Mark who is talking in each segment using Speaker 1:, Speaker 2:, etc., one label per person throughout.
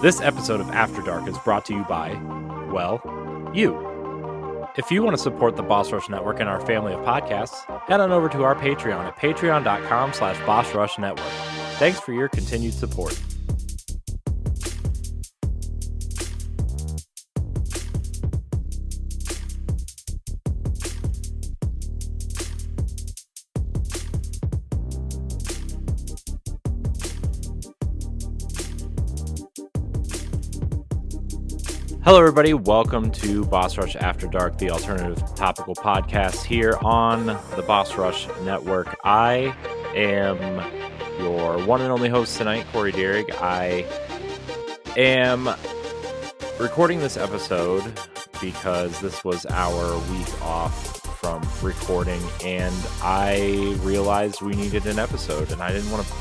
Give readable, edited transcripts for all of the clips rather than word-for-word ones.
Speaker 1: This episode of After Dark is brought to you by, well, you. If you want to support the Boss Rush Network and our family of podcasts, head on over to our Patreon at patreon.com/Boss Rush Network. Thanks for your continued support. Hello, everybody. Welcome to Boss Rush After Dark, the alternative topical podcast here on the Boss Rush Network. I am your one and only host tonight, Corey Dierig. I am recording this episode because this was our week off from recording, and I realized we needed an episode, and I didn't want to,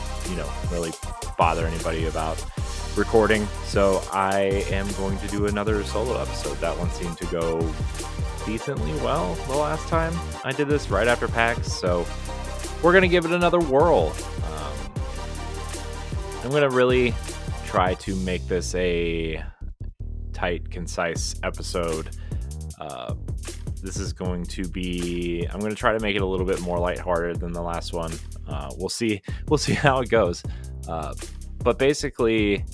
Speaker 1: really bother anybody about recording, so I am going to do another solo episode. That one seemed to go decently well the last time I did this, right after PAX, so we're going to give it another whirl. I'm going to really try to make this a tight, concise episode. This is going to be, I'm going to try to make it a little bit more lighthearted than the last one. We'll see how it goes. But basically,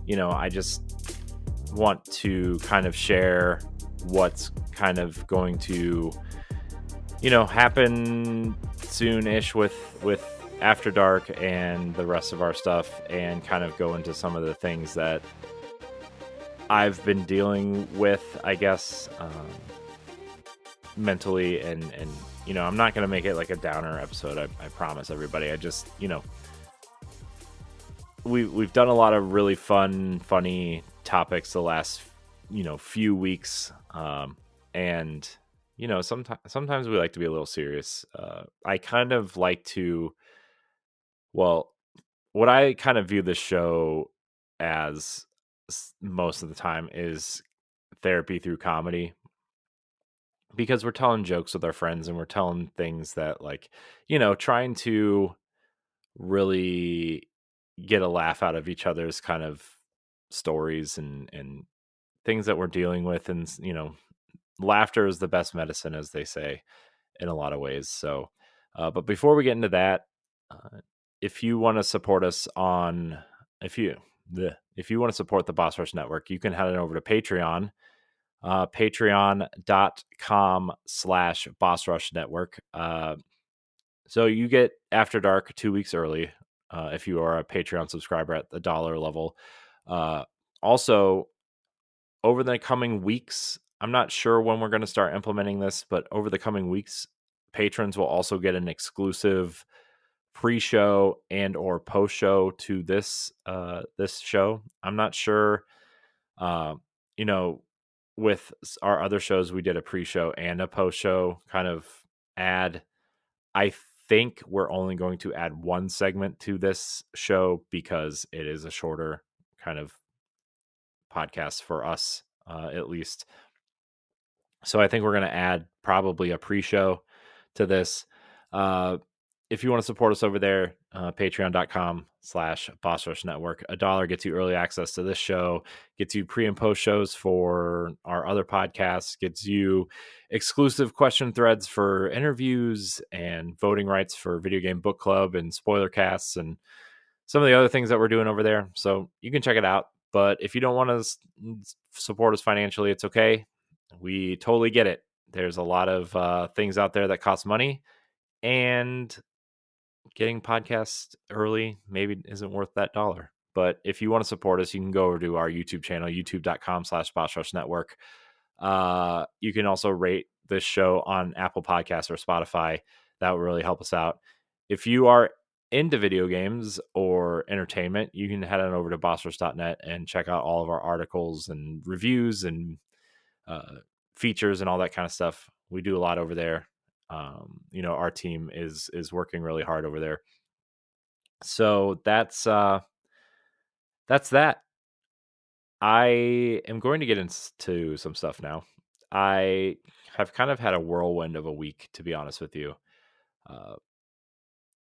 Speaker 1: I just want to kind of share what's kind of going to, happen soon-ish with After Dark and the rest of our stuff, and kind of go into some of the things that I've been dealing with, I guess, mentally, and I'm not going to make it like a downer episode. I promise everybody. I just, We've done a lot of really funny topics the last, few weeks. And, sometimes we like to be a little serious. I kind of like to, what I kind of view this show as most of the time is therapy through comedy, because we're telling jokes with our friends and we're telling things that, trying to really get a laugh out of each other's kind of stories and things that we're dealing with. And, laughter is the best medicine, as they say, in a lot of ways. So, but before we get into that, if you want to support us if you want to support the Boss Rush Network, you can head on over to Patreon, patreon.com/Boss Rush Network. So you get After Dark 2 weeks early, if you are a Patreon subscriber at the $1 level. Also, over the coming weeks, I'm not sure when we're going to start implementing this, but over the coming weeks, patrons will also get an exclusive pre-show and or post-show to this show. I'm not sure, with our other shows, we did a pre-show and a post-show kind of ad. I think we're only going to add one segment to this show because it is a shorter kind of podcast for us, at least. So I think we're going to add probably a pre-show to this. If you want to support us over there, patreon.com/Boss Rush Network. $1 gets you early access to this show, gets you pre and post shows for our other podcasts, gets you exclusive question threads for interviews and voting rights for Video Game Book Club and spoiler casts and some of the other things that we're doing over there. So you can check it out. But if you don't want to support us financially, it's okay. We totally get it. There's a lot of things out there that cost money, and getting podcasts early maybe isn't worth that $1. But if you want to support us, you can go over to our YouTube channel, youtube.com/Boss Rush Network. You can also rate this show on Apple Podcasts or Spotify. That would really help us out. If you are into video games or entertainment, you can head on over to bossrush.net and check out all of our articles and reviews and features and all that kind of stuff. We do a lot over there. Our team is working really hard over there. So that's that. I am going to get into some stuff now. I have kind of had a whirlwind of a week, to be honest with you.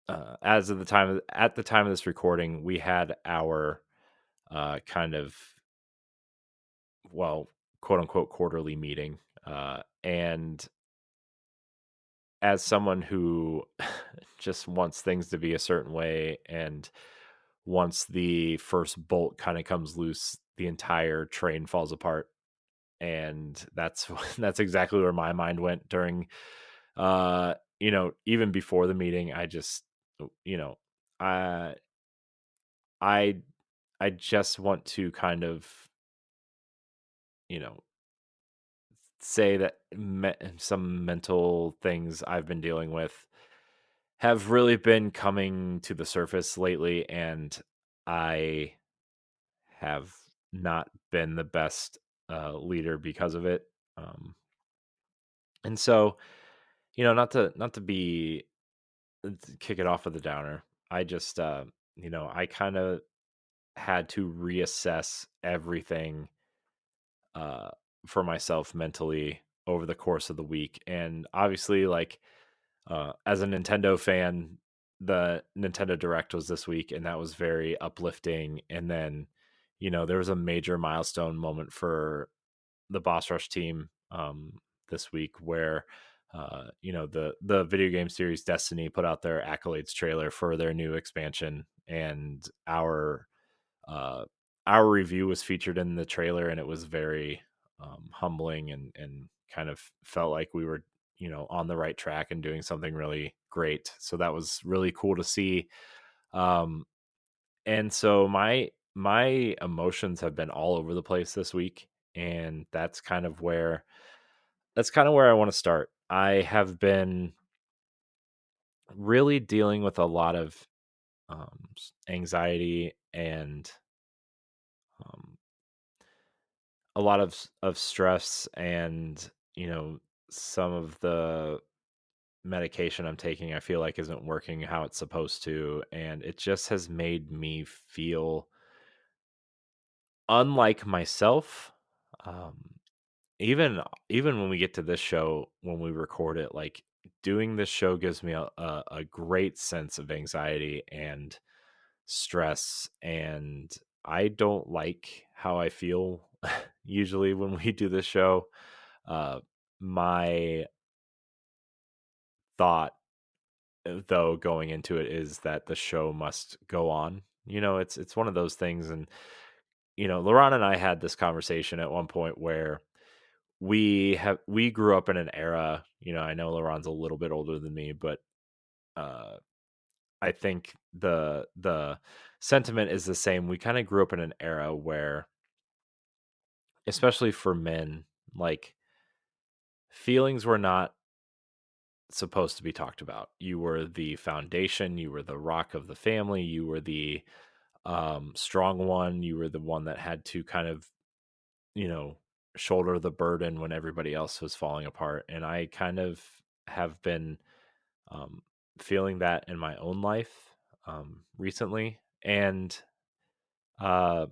Speaker 1: At the time of this recording, we had our kind of well, quote unquote quarterly meeting. And as someone who just wants things to be a certain way, and once the first bolt kind of comes loose, the entire train falls apart. And that's that's exactly where my mind went during even before the meeting. I just you know I I I just want to kind of, you know, say that some mental things I've been dealing with have really been coming to the surface lately, and I have not been the best leader because of it. Um, and so, not to be kick it off with a downer. I just, I kind of had to reassess everything uh, for myself mentally over the course of the week. And obviously, like, as a Nintendo fan, the Nintendo Direct was this week, and that was very uplifting. And then, there was a major milestone moment for the Boss Rush team this week where, the video game series Destiny put out their accolades trailer for their new expansion, and uh, our review was featured in the trailer, and it was very humbling, and kind of felt like we were, on the right track and doing something really great. So that was really cool to see. Um, and so my emotions have been all over the place this week, and that's kind of where I want to start. I have been really dealing with a lot of anxiety, and um, a lot of stress, and some of the medication I'm taking, I feel like, isn't working how it's supposed to, and it just has made me feel unlike myself. um even when we get to this show, when we record it, like, doing this show gives me a great sense of anxiety and stress, and I don't like how I feel usually when we do this show. My thought, though, going into it, is that the show must go on. It's one of those things. And Laurent and I had this conversation at one point where we grew up in an era. I know Laurent's a little bit older than me, but uh I think the sentiment is the same. We kind of grew up in an era where, especially for men, like, feelings were not supposed to be talked about. You were the foundation, you were the rock of the family, you were the strong one, you were the one that had to kind of, you know, shoulder the burden when everybody else was falling apart. And I kind of have been um, feeling that in my own life recently. And, uh,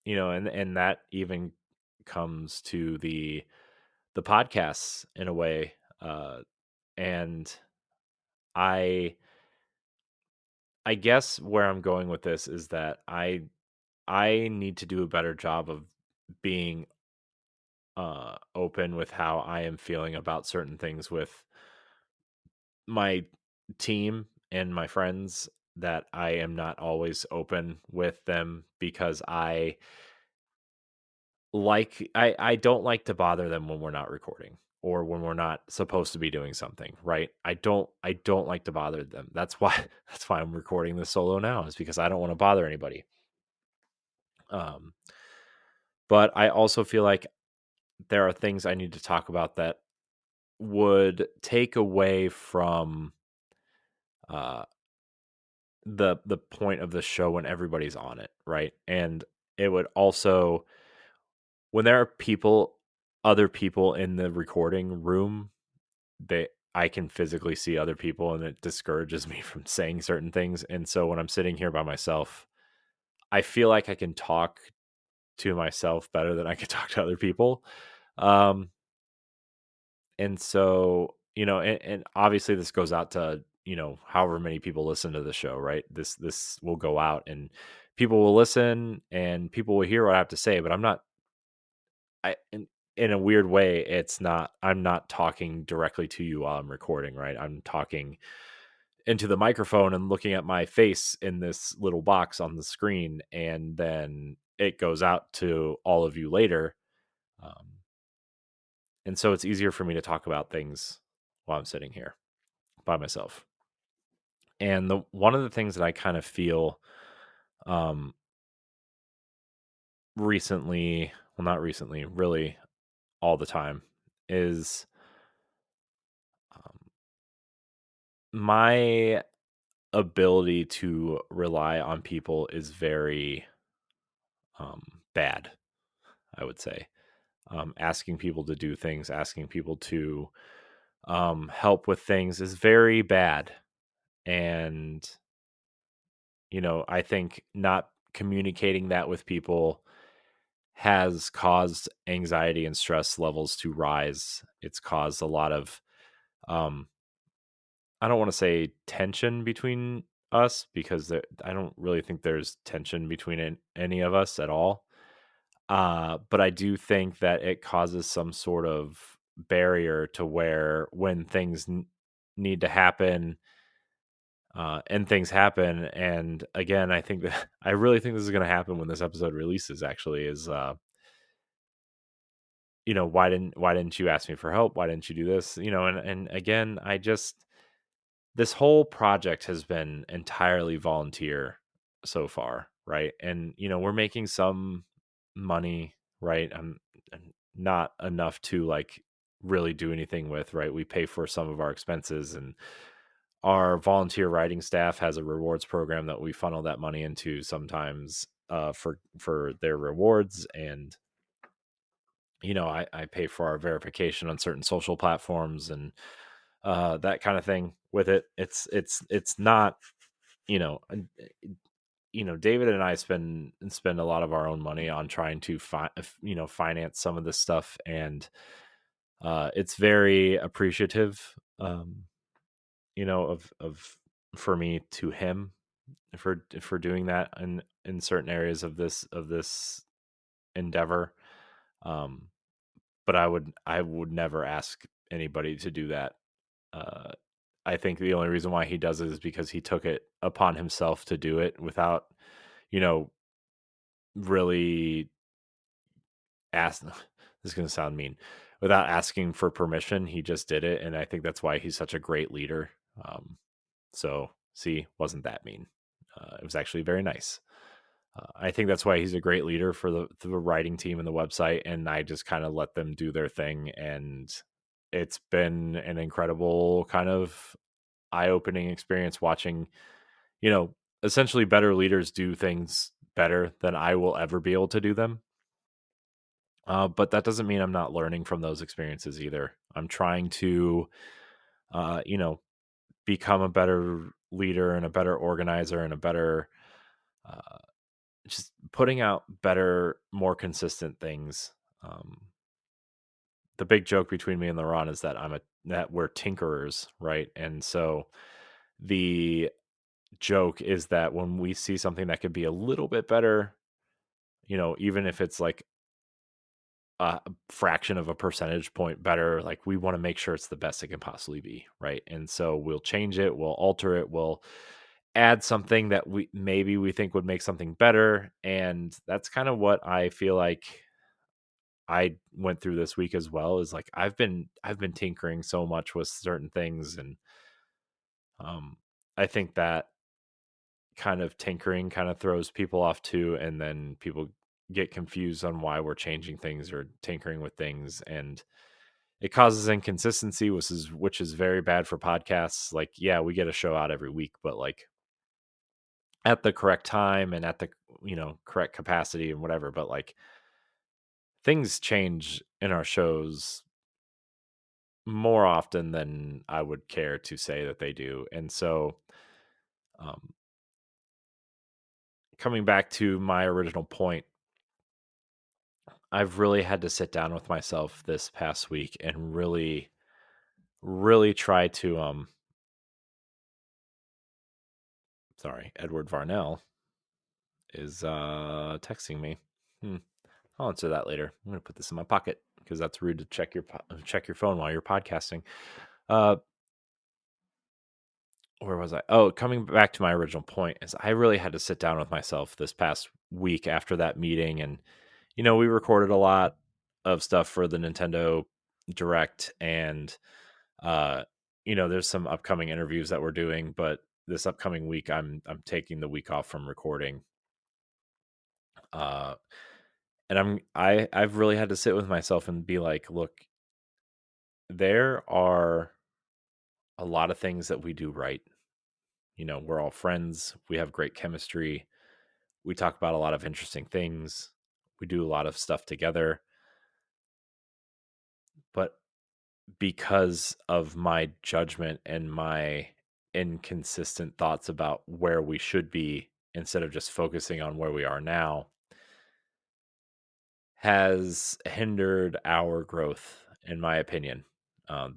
Speaker 1: and that even comes to the podcasts in a way. And I, I guess where I'm going with this is that I need to do a better job of being open with how I am feeling about certain things with my team and my friends, that I am not always open with them because I don't like to bother them when we're not recording, or when we're not supposed to be doing something, right? I don't like to bother them. That's why that's why I'm recording this solo now, is because I don't want to bother anybody. Um but I also feel like there are things I need to talk about that would take away from uh the point of the show when everybody's on it, right? And it would also, when there are other people in the recording room, they I can physically see other people, and it discourages me from saying certain things. And so when I'm sitting here by myself, I feel like I can talk to myself better than I can talk to other people. Um, and so, and obviously this goes out to, however many people listen to the show, right? This will go out, and people will listen, and people will hear what I have to say, but in a weird way, I'm not talking directly to you while I'm recording, right? I'm talking into the microphone and looking at my face in this little box on the screen, and then it goes out to all of you later. Um, and so it's easier for me to talk about things while I'm sitting here by myself. And the one of the things that I kind of feel um, recently, well, not recently, really all the time, is um, my ability to rely on people is very bad, I would say. Asking people to do things, asking people to help with things is very bad. And, I think not communicating that with people has caused anxiety and stress levels to rise. It's caused a lot of, um, I don't want to say tension between us, because I don't really think there's tension between any of us at all. But I do think that it causes some sort of barrier to where when things need to happen, and things happen. And again, I think that I really think this is going to happen when this episode releases. Actually, is why didn't you ask me for help? Why didn't you do this? And again, I just this whole project has been entirely volunteer so far, right? And we're making some money, right? And not enough to like really do anything with, right? We pay for some of our expenses, and our volunteer writing staff has a rewards program that we funnel that money into sometimes for their rewards. And I pay for our verification on certain social platforms, and that kind of thing with it. It's not, you know, David and I spend a lot of our own money on trying to finance some of this stuff. And it's very appreciative, of for me to him for doing that in certain areas of this endeavor. Um, but I would never ask anybody to do that. Uh, I think the only reason why he does it is because he took it upon himself to do it without, you know, really ask. This is going to sound mean. Without asking for permission, he just did it, and I think that's why he's such a great leader. So, see, wasn't that mean? It was actually very nice. I think that's why he's a great leader for the writing team and the website, and I just kind of let them do their thing, and it's been an incredible kind of eye-opening experience watching, essentially better leaders do things better than I will ever be able to do them. But that doesn't mean I'm not learning from those experiences either. I'm trying to, uh, you know, become a better leader and a better organizer and a better, uh, just putting out better, more consistent things. Um, the big joke between me and LaRon is that that we're tinkerers, right? And so the joke is that when we see something that could be a little bit better, even if it's like a fraction of a percentage point better, like we want to make sure it's the best it can possibly be, right? And so we'll change it, we'll alter it, we'll add something that we think would make something better. And that's kind of what I feel like I went through this week as well, is like I've been tinkering so much with certain things. And um I think that kind of tinkering kind of throws people off too, and then people get confused on why we're changing things or tinkering with things, and it causes inconsistency, which is very bad for podcasts. Like, yeah, we get a show out every week, but like at the correct time and at the correct capacity and whatever. But like things change in our shows more often than I would care to say that they do. And so, um, coming back to my original point, I've really had to sit down with myself this past week and really, really try to sorry, Edward Varnell is texting me. Hmm. I'll answer that later. I'm going to put this in my pocket because that's rude to check your phone while you're podcasting. Where was I? Oh, coming back to my original point is I really had to sit down with myself this past week after that meeting. And, we recorded a lot of stuff for the Nintendo Direct, and, uh, there's some upcoming interviews that we're doing, but this upcoming week, I'm taking the week off from recording. Uh, and I've really had to sit with myself and be like, look, there are a lot of things that we do right. We're all friends. We have great chemistry. We talk about a lot of interesting things. We do a lot of stuff together. But because of my judgment and my inconsistent thoughts about where we should be instead of just focusing on where we are now, has hindered our growth, in my opinion.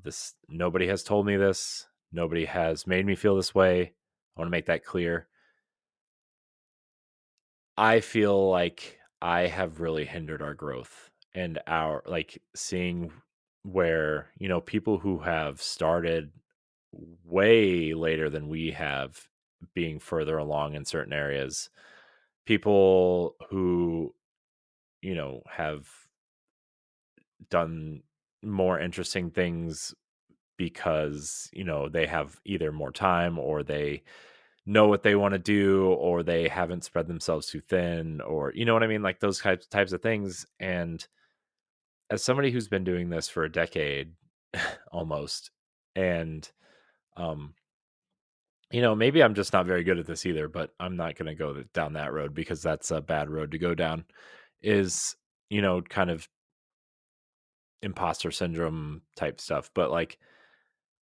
Speaker 1: This Nobody has told me this. Nobody has made me feel this way. I want to make that clear. I feel like I have really hindered our growth and our like seeing where, people who have started way later than we have being further along in certain areas, people who, have done more interesting things because, they have either more time or they know what they want to do or they haven't spread themselves too thin, or you know what I mean, like those types of things. And as somebody who's been doing this for a decade almost, and um maybe I'm just not very good at this either, but I'm not going to go down that road because that's a bad road to go down, is kind of imposter syndrome type stuff. But like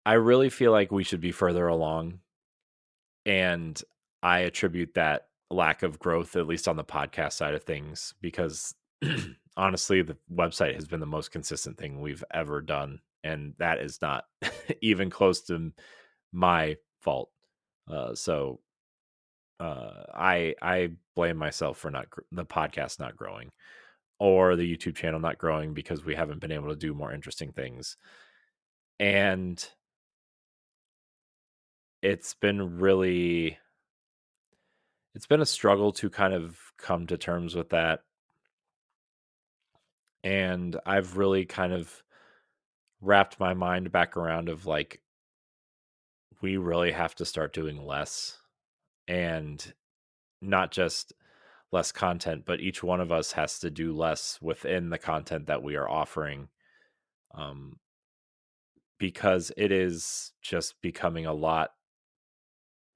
Speaker 1: I really feel like we should be further along, and I attribute that lack of growth, at least on the podcast side of things, because honestly, the website has been the most consistent thing we've ever done. And that is not even close to my fault. I blame myself for the podcast not growing or the YouTube channel not growing because we haven't been able to do more interesting things. And it's been really it's been a struggle to kind of come to terms with that. And I've really kind of wrapped my mind back around of like, we really have to start doing less, and not just less content, but each one of us has to do less within the content that we are offering. Um, because it is just becoming a lot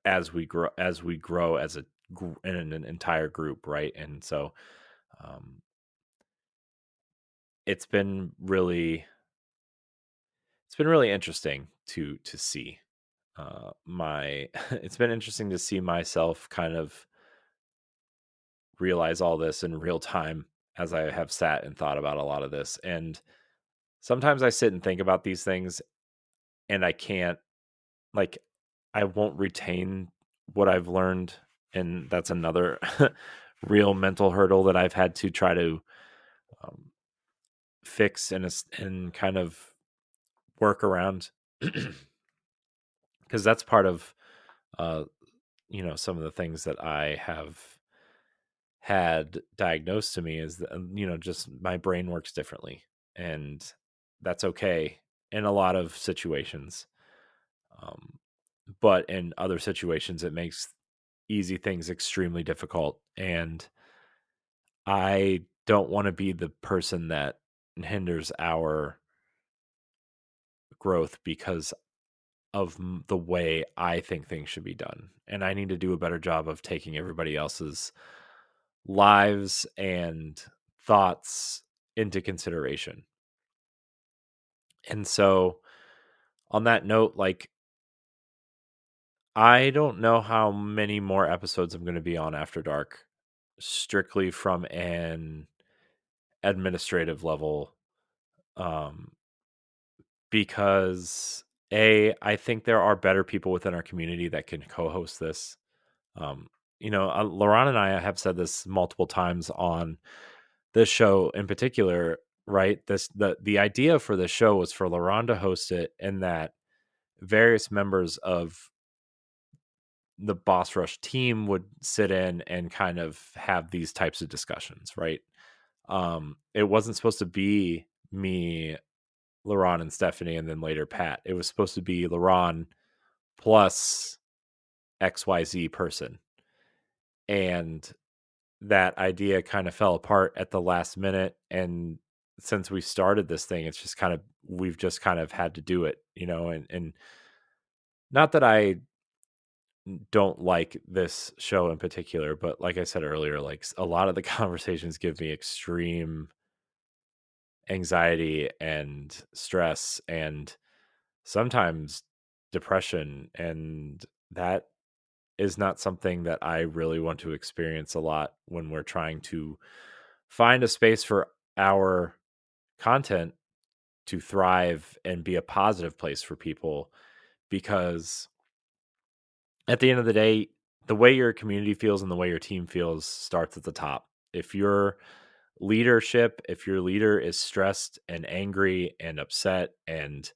Speaker 1: as we grow as in an entire group, right? And so um, it's been really interesting to see my it's been interesting to see myself kind of realize all this in real time as I have sat and thought about a lot of this. And sometimes I sit and think about these things and I can't, like, I won't retain what I've learned, and that's another real mental hurdle that I've had to try to um, fix and kind of work around, because that's part of uh, some of the things that I have had diagnosed to me is that, just my brain works differently, and that's okay in a lot of situations. Um, but in other situations, it makes easy things extremely difficult. And I don't want to be the person that hinders our growth because of the way I think things should be done. And I need to do a better job of taking everybody else's lives and thoughts into consideration. And so, on that note, like, I don't know how many more episodes I'm going to be on After Dark, strictly from an administrative level, um, because I think there are better people within our community that can co-host this. Um, Laurent and I have said this multiple times on this show in particular, right? The idea for the show was for LaRon to host it, and that various members of the Boss Rush team would sit in and kind of have these types of discussions, right? It wasn't supposed to be me, LaRon, and Stephanie, and then later Pat. It was supposed to be LaRon plus XYZ person. And that idea kind of fell apart at the last minute. And since we started this thing, it's just kind of, we've just kind of had to do it, and not that I don't like this show in particular, but like I said earlier, like a lot of the conversations give me extreme anxiety and stress and sometimes depression. And that is not something that I really want to experience a lot when we're trying to find a space for our content to thrive and be a positive place for people. Because at the end of the day, the way your community feels and the way your team feels starts at the top. If your if your leader is stressed and angry and upset and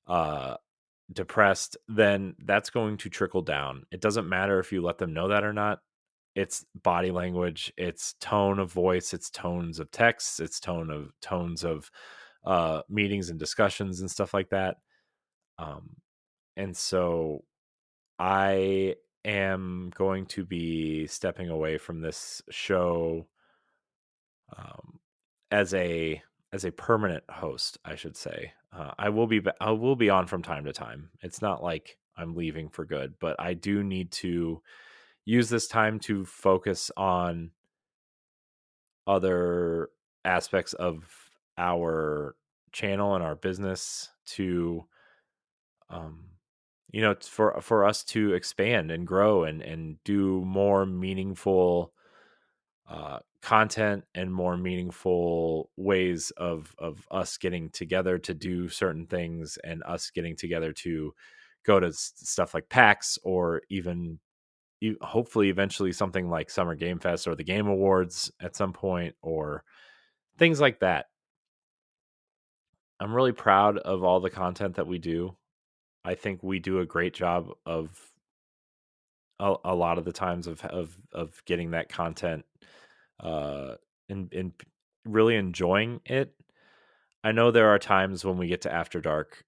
Speaker 1: uh depressed, then that's going to trickle down. It doesn't matter if you let them know that or not. It's body language, it's tone of voice, it's tones of texts, it's tones of meetings and discussions and stuff like that. Um, and so I am going to be stepping away from this show um, as a permanent host, I should say. I will be on from time to time. It's not like I'm leaving for good, but I do need to use this time to focus on other aspects of our channel and our business to um for us to expand and grow and do more meaningful content and more meaningful ways of us getting together to do certain things and us getting together to go to stuff like PAX or even hopefully eventually something like Summer Game Fest or the Game Awards at some point or things like that. I'm really proud of all the content that we do. I think we do a great job of a lot of the times of getting that content uh and really enjoying it. I know there are times when we get to After Dark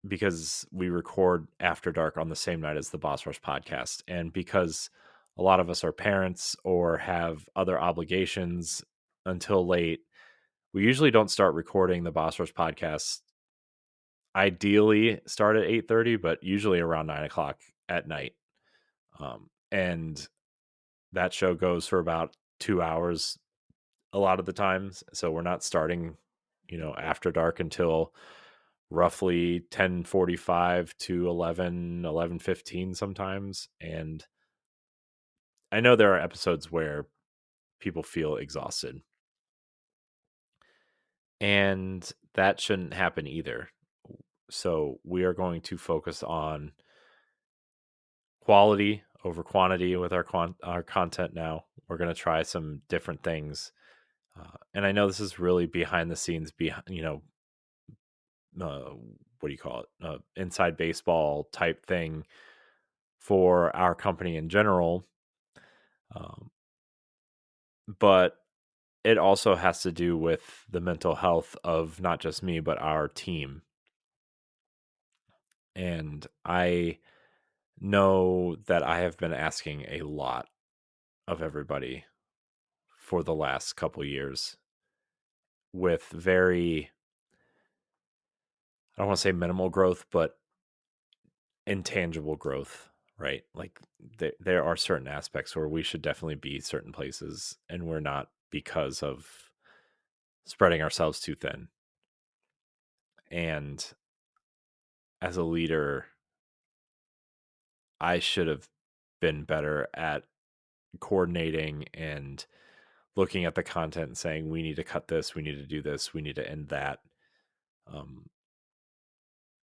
Speaker 1: because we record After Dark on the same night as the Boss Rush podcast, and because a lot of us are parents or have other obligations until late, we usually don't start recording the Boss Rush podcast. Ideally, start at 8:30, but usually around 9 o'clock at night. And that show goes for about 2 hours a lot of the times. So we're not starting, after dark until roughly 10:45 to 11:15 sometimes. And I know there are episodes where people feel exhausted. And that shouldn't happen either. So we are going to focus on quality over quantity with our content now. We're going to try some different things. And I know this is really behind the scenes, what do you call it? Inside baseball type thing for our company in general. Um, but it also has to do with the mental health of not just me, but our team. And I know that I have been asking a lot of everybody for the last couple years with very, I don't want to say minimal growth, but intangible growth, right? Like there are certain aspects where we should definitely be certain places and we're not because of spreading ourselves too thin. And as a leader, I should have been better at coordinating and looking at the content and saying, we need to cut this, we need to do this, we need to end that. Um,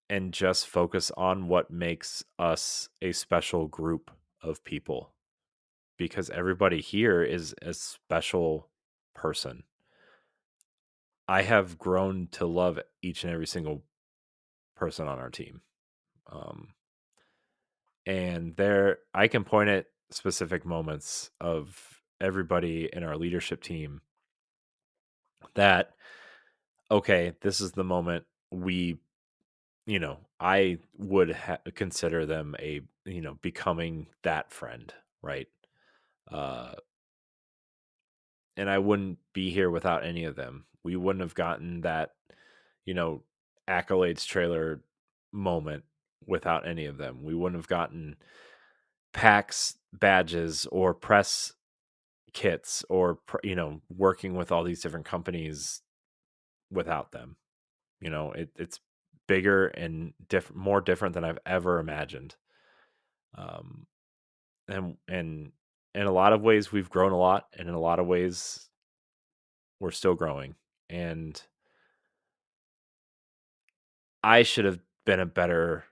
Speaker 1: and just focus on what makes us a special group of people because everybody here is a special person. I have grown to love each and every single person on our team. Um, and there, I can point at specific moments of everybody in our leadership team that, okay, this is the moment we, I would consider them becoming that friend, right? Uh, and I wouldn't be here without any of them. We wouldn't have gotten that, you know, accolades trailer moment without any of them. We wouldn't have gotten PAX badges or press kits or, working with all these different companies without them. It's bigger and more different than I've ever imagined. Um, and in a lot of ways, we've grown a lot, and in a lot of ways, we're still growing. And I should have been a better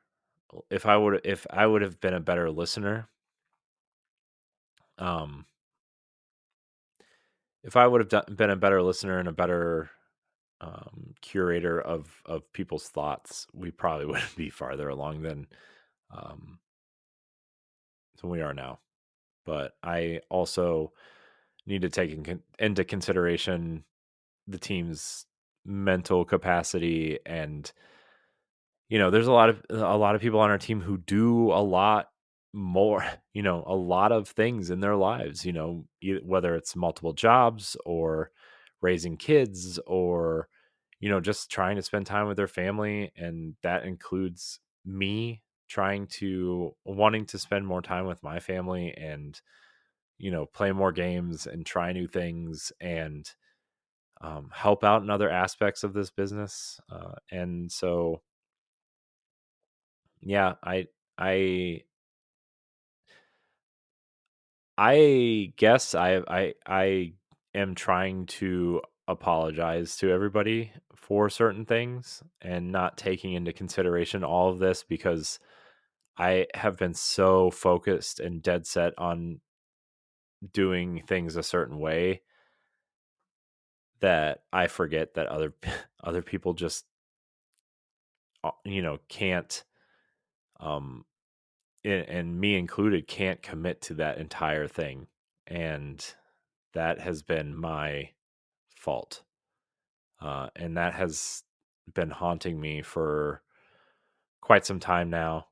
Speaker 1: if I would have been a better listener. Um, if I would have been a better listener and a better curator of people's thoughts, we probably would be farther along um, than we are now. But I also need to take into consideration the team's mental capacity, and there's a lot of people on our team who do a lot more, a lot of things in their lives, whether it's multiple jobs or raising kids or just trying to spend time with their family, and that includes me wanting to spend more time with my family and play more games and try new things and help out in other aspects of this business. And so, yeah, I, I guess I am trying to apologize to everybody for certain things and not taking into consideration all of this because I have been so focused and dead set on doing things a certain way that I forget that other other people just can't um and me included can't commit to that entire thing, and that has been my fault, and that has been haunting me for quite some time now,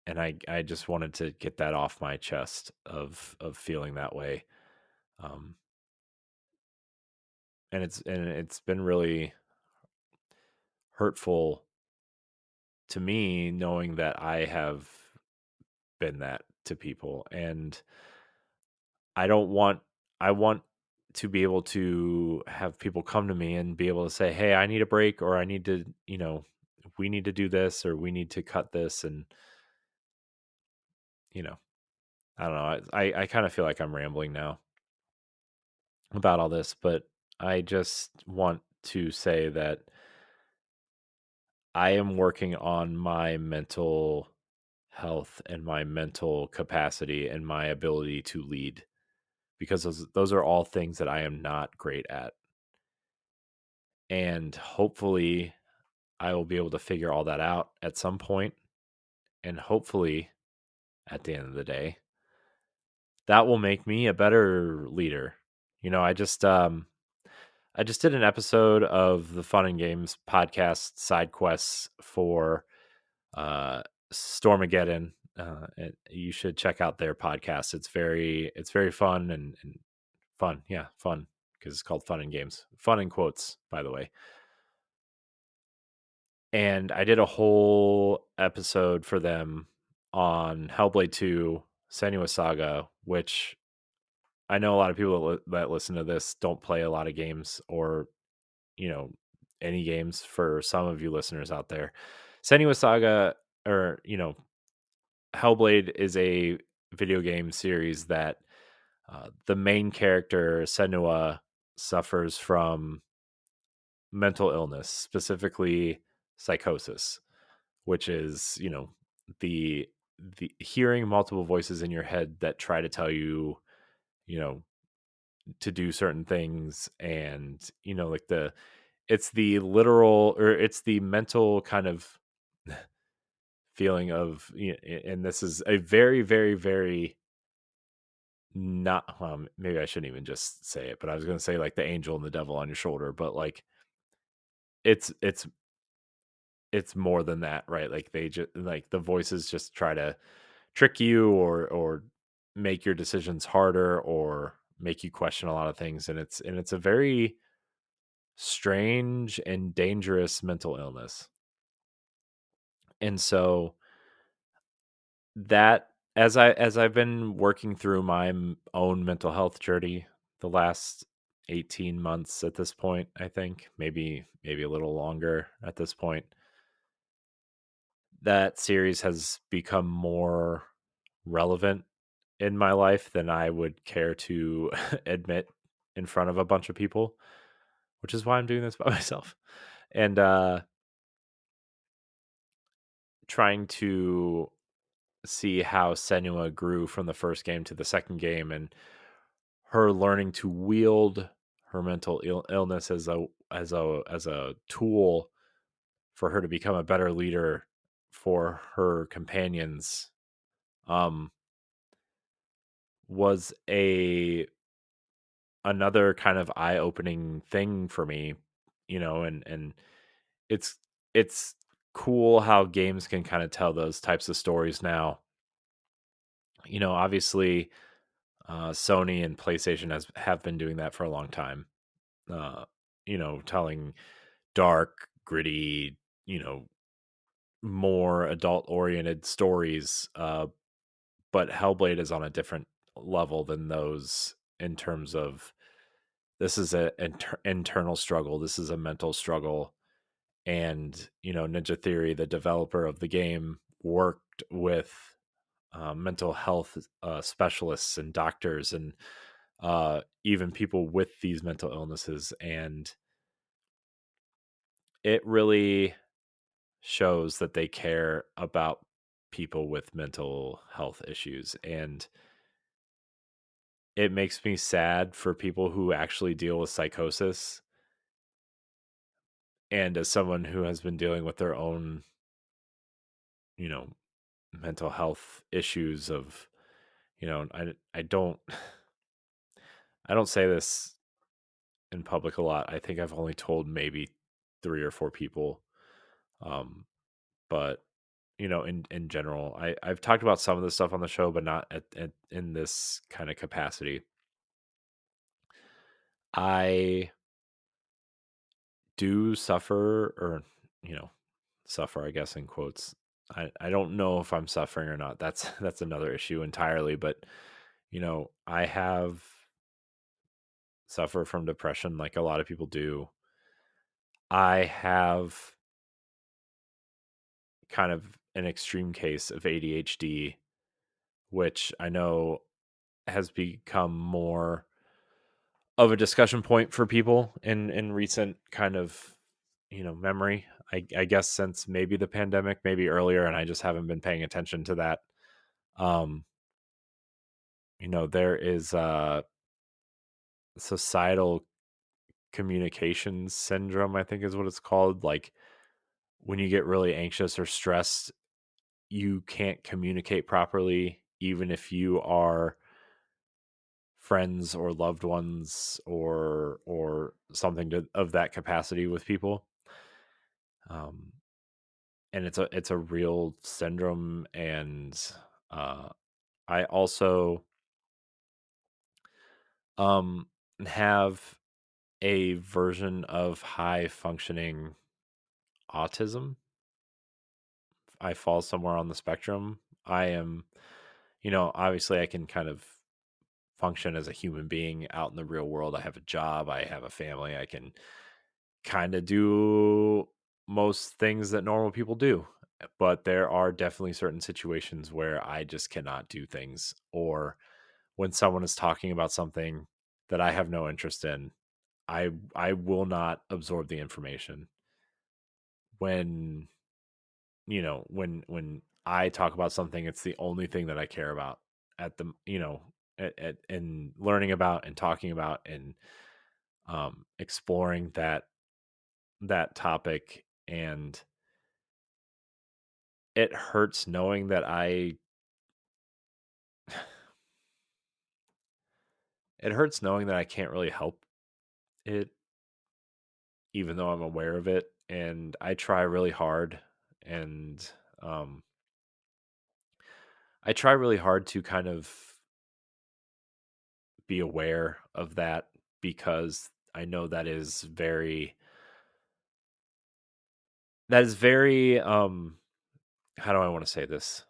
Speaker 1: and I just wanted to get that off my chest of feeling that way. um and it's been really hurtful to me knowing that I have been that to people, and I don't want I want to be able to have people come to me and be able to say, "Hey, I need a break," or "I need to, we need to do this," or "We need to cut this," and you know, I don't know. I kind of feel like I'm rambling now about all this, but I just want to say that I am working on my mental health and my mental capacity and my ability to lead, because those are all things that I am not great at. And hopefully I will be able to figure all that out at some point, and hopefully at the end of the day that will make me a better leader. I just did an episode of the Fun and Games podcast side quests for Stormageddon. And you should check out their podcast. It's very fun and fun. Yeah, fun, because it's called Fun and Games. Fun in quotes, by the way. And I did a whole episode for them on Hellblade 2 Senua Saga, which I know a lot of people that listen to this don't play a lot of games, or, you know, any games. For some of you listeners out there, Senua Saga, or, Hellblade is a video game series that the main character, Senua, suffers from mental illness, specifically psychosis, which is, the the hearing multiple voices in your head that try to tell you, you know to do certain things, and like it's the literal, or it's the mental kind of feeling of, and this is a very, very, very not, maybe I shouldn't even just say it, but I was going to say like the angel and the devil on your shoulder, but like it's it's it's more than that, right? Like they just, like the voices just try to trick you, or make your decisions harder, or make you question a lot of things, and it's a very strange and dangerous mental illness. And so that, as I've been working through my own mental health journey the last 18 months at this point, I think maybe a little longer at this point, that series has become more relevant in my life than I would care to admit in front of a bunch of people, which is why I'm doing this by myself. And trying to see how Senua grew from the first game to the second game, and her learning to wield her mental illness as a tool for her to become a better leader for her companions, um was a another kind of eye-opening thing for me, and it's it's cool how games can kind of tell those types of stories now. Obviously, Sony and PlayStation have been doing that for a long time. Telling dark, gritty, more adult-oriented stories. But Hellblade is on a different level than those, in terms of, this is an internal struggle. This is a mental struggle. And, Ninja Theory, the developer of the game, worked with mental health specialists and doctors, and even people with these mental illnesses. And it really shows that they care about people with mental health issues. And it makes me sad for people who actually deal with psychosis. And as someone who has been dealing with their own, you know, mental health issues of, I don't I don't say this in public a lot. I think I've only told maybe 3 or 4 people. Um, but in general, I've talked about some of this stuff on the show, but not in this kind of capacity. I do suffer, or suffer, I guess, in quotes. I don't know if I'm suffering or not. That's another issue entirely. But I have suffer from depression like a lot of people do. I have kind of an extreme case of ADHD, which I know has become more of a discussion point for people in recent kind of memory. I guess since maybe the pandemic, maybe earlier, and I just haven't been paying attention to that. um there is societal communications syndrome, I think is what it's called. Like, when you get really anxious or stressed, you can't communicate properly, even if you are friends or loved ones, or something of that capacity with people. um and it's a real syndrome. And uh I also um have a version of high functioning autism. I fall somewhere on the spectrum. I am, obviously I can kind of function as a human being out in the real world. I have a job, I have a family, I can kind of do most things that normal people do. But there are definitely certain situations where I just cannot do things, or when someone is talking about something that I have no interest in, I will not absorb the information. When when I talk about something, it's the only thing that I care about at the and learning about and talking about and exploring that topic. And it hurts knowing that I can't really help it, even though I'm aware of it. And I try really hard, and um, I try really hard to kind of be aware of that, because I know that is very how do I want to say this?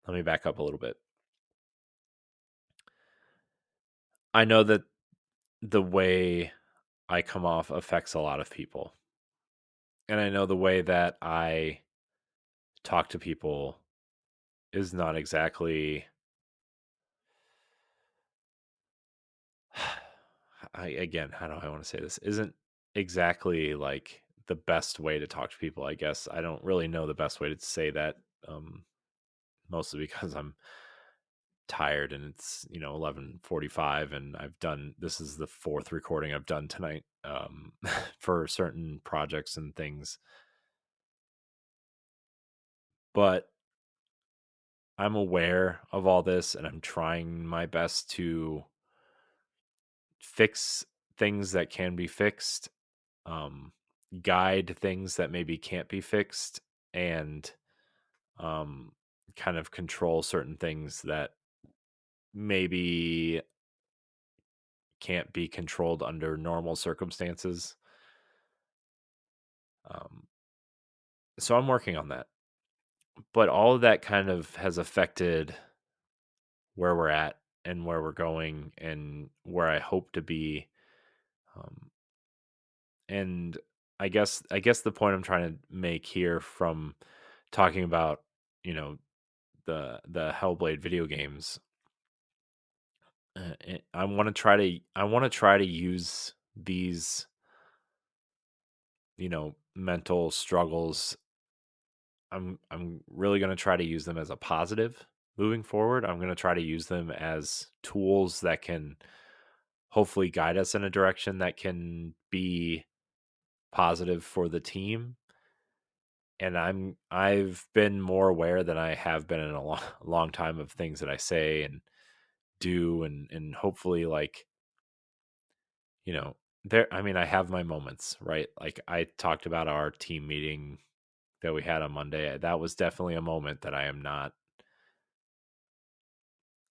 Speaker 1: Let me back up a little bit. I know that the way I come off affects a lot of people. And I know the way that I talk to people is not exactly again, how do I want to say this? Isn't exactly like the best way to talk to people, I guess. I don't really know the best way to say that, mostly because I'm tired, and it's 11:45, and this is the fourth recording I've done tonight, for certain projects and things. But I'm aware of all this, and I'm trying my best to fix things that can be fixed, um, guide things that maybe can't be fixed, and um, kind of control certain things that maybe can't be controlled under normal circumstances. Um, so I'm working on that. But all of that kind of has affected where we're at and where we're going and where I hope to be. Um, and I guess the point I'm trying to make here from talking about, you know, the Hellblade video games, I want to try to use these, mental struggles. I'm really going to try to use them as a positive moving forward. I'm going to try to use them as tools that can hopefully guide us in a direction that can be positive for the team. And I've been more aware than I have been in a long time of things that I say and do, and hopefully, like, there, I mean, I have my moments, right? Like, I talked about our team meeting that we had on Monday. That was definitely a moment that I am not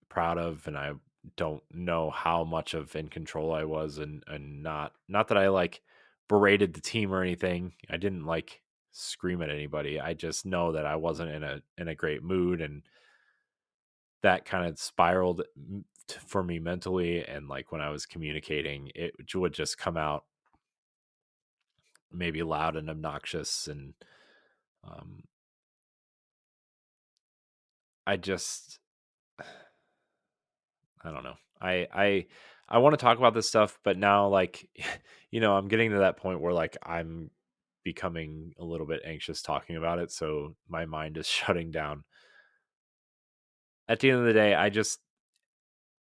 Speaker 1: proud of, and I don't know how much of in control I was, and not that I like berated the team or anything. I didn't like scream at anybody. I just know that I wasn't in a great mood, and that kind of spiraled for me mentally. And like when I was communicating, it would just come out maybe loud and obnoxious, and um, I just I don't know. I want to talk about this stuff, but now, like, I'm getting to that point where, like, I'm becoming a little bit anxious talking about it, so my mind is shutting down. At the end of the day, I just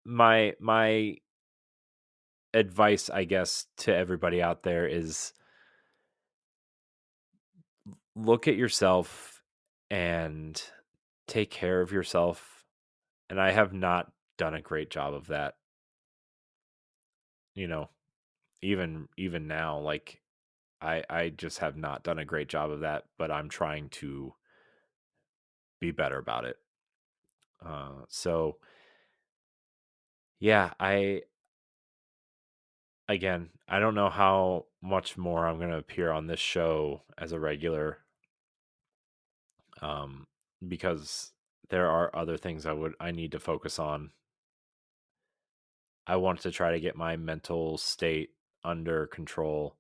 Speaker 1: my advice, I guess, to everybody out there is look at yourself and take care of yourself. And I have not done a great job of that, you know, even now, like, I just have not done a great job of that, but I'm trying to be better about it. So yeah, I don't know how much more I'm going to appear on this show as a regular, um, because there are other things I need to focus on. I want to try to get my mental state under control.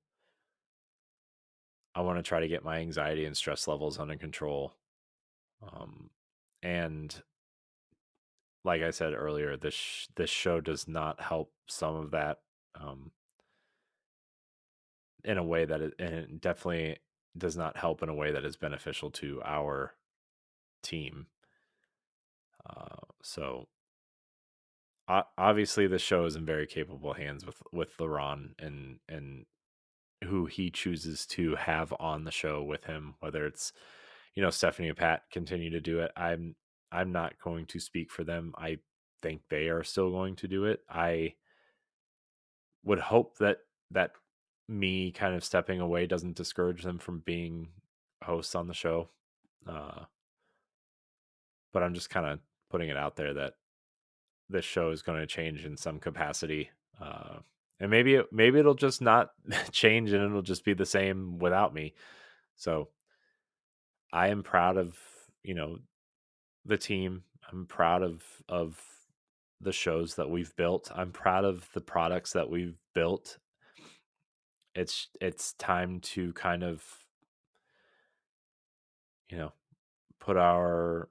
Speaker 1: I want to try to get my anxiety and stress levels under control. Um, and like I said earlier, this show does not help some of that, um, in a way that and it definitely does not help in a way that is beneficial to our team. So obviously the show is in very capable hands with LaRon and who he chooses to have on the show with him, whether it's, Stephanie and Pat continue to do it. I'm not going to speak for them. I think they are still going to do it. I would hope that me kind of stepping away doesn't discourage them from being hosts on the show. But I'm just kind of putting it out there that this show is going to change in some capacity. And maybe it'll just not change and it'll just be the same without me. So I am proud of, the team. I'm proud of the shows that we've built. I'm proud of the products that we've built. It's time to kind of, put our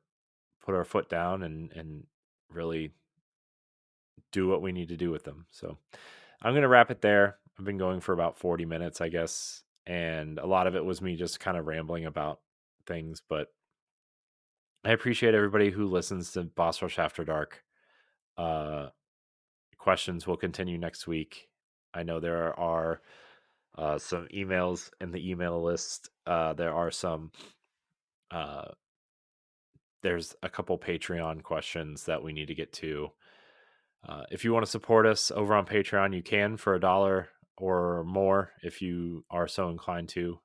Speaker 1: foot down and really do what we need to do with them. So I'm going to wrap it there. I've been going for about 40 minutes, I guess. And a lot of it was me just kind of rambling about things, but I appreciate everybody who listens to Boss Rush After Dark. Questions will continue next week. I know there are some emails in the email list. There are some, there's a couple Patreon questions that we need to get to. If you want to support us over on Patreon, you can for $1 or more if you are so inclined to.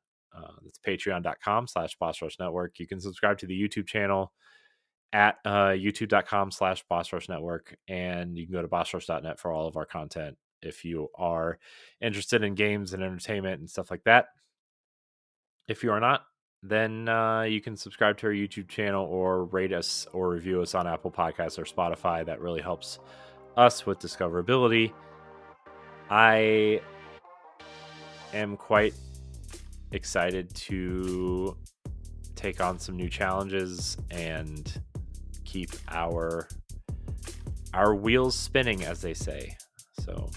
Speaker 1: That's patreon.com/Boss Rush Network. You can subscribe to the YouTube channel at youtube.com/Boss Rush Network, and you can go to bossrush.net for all of our content if you are interested in games and entertainment and stuff like that. If you are not, then you can subscribe to our YouTube channel or rate us or review us on Apple Podcasts or Spotify. That really helps us with discoverability. I am quite excited to take on some new challenges and keep our wheels spinning, as they say. So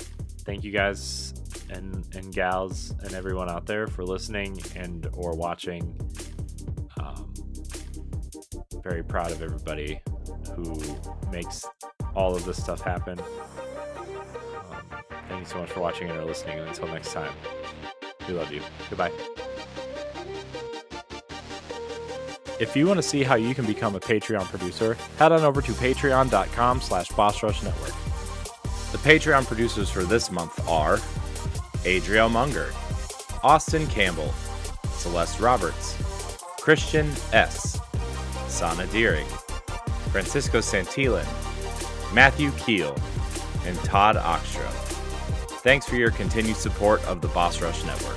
Speaker 1: thank you guys and gals and everyone out there for listening and or watching. Very proud of everybody who makes all of this stuff happen. Thank you so much for watching and or listening, and until next time, we love you. Goodbye. If you want to see how you can become a Patreon producer, head on over to patreon.com/Boss Rush Network. The Patreon producers for this month are Adriel Munger, Austin Campbell, Celeste Roberts, Christian S., Sana Deering, Francisco Santillan, Matthew Keel, and Todd Oxtra. Thanks for your continued support of the Boss Rush Network.